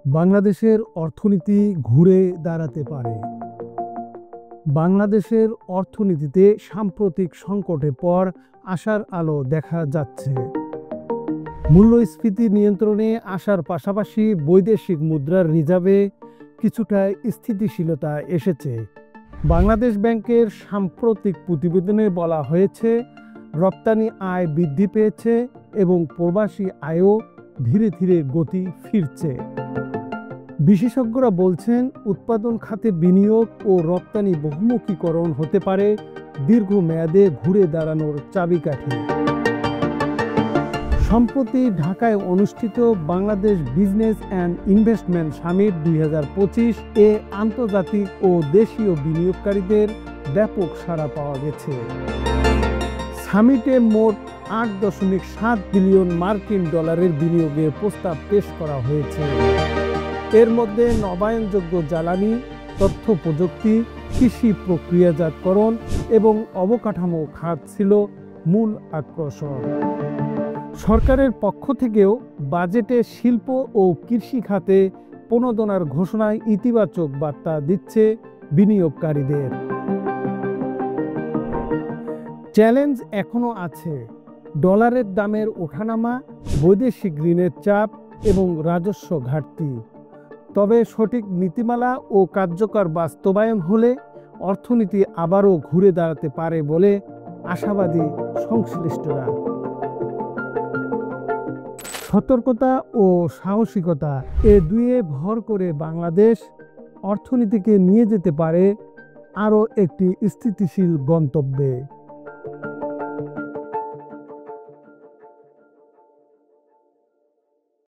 বাংলাদেশের অর্থনীতি ঘুরে দাঁড়াতে পারে। বাংলাদেশের অর্থনীতিতে সাম্প্রতিক সংকটের পর আশার আলো দেখা যাচ্ছে। মূল্যস্ফীতি নিয়ন্ত্রণে আসার পাশাপাশি বৈদেশিক মুদ্রার রিজার্ভে কিছুটা স্থিতিশীলতা এসেছে। বাংলাদেশ ব্যাংকের সাম্প্রতিক প্রতিবেদনে বলা হয়েছে, রপ্তানি আয় বৃদ্ধি পেয়েছে এবং প্রবাসী আয়ও ধীরে ধীরে গতি ফিরছে। বিশেষজ্ঞরা বলছেন, উৎপাদন খাতে বিনিয়োগ ও রপ্তানি বহুমুখীকরণ হতে পারে দীর্ঘমেয়াদে ঘুরে দাঁড়ানোর চাবিকাঠি। সম্প্রতি ঢাকায় অনুষ্ঠিত Bangladesh business and investment summit 2025 এ আন্তর্জাতিক ও দেশীয় বিনিয়োগকারীদের ব্যাপক সাড়া পাওয়া গেছে। সামিটে মোট 8.7 বিলিয়ন মার্কিন ডলারের বিনিয়োগের প্রস্তাব পেশ করা হয়েছে। এর মধ্যে নবায়নযোগ্য জ্বালানি, তথ্য প্রযুক্তি, কৃষি প্রক্রিয়াজাতকরণ এবং অবকাঠামো খাত ছিল মূল আকর্ষণ। সরকারের পক্ষ থেকেও বাজেটে শিল্প ও কৃষি খাতে প্রণোদনার ঘোষণায় ইতিবাচক বার্তা দিচ্ছে বিনিয়োগকারীদের। চ্যালেঞ্জ এখনও আছে। ডলারের দামের ওঠানামা, বৈদেশিক ঋণের চাপ এবং রাজস্ব ঘাটতি। তবে সঠিক নীতিমালা ও কার্যকর বাস্তবায়ন হলে অর্থনীতি আবারও ঘুরে দাঁড়াতে পারে বলে আশাবাদী সংশ্লিষ্টরা। সতর্কতা ও সাহসিকতা এ দুয়ে ভর করে বাংলাদেশ অর্থনীতিকে নিয়ে যেতে পারে আরও একটি স্থিতিশীল গন্তব্যে।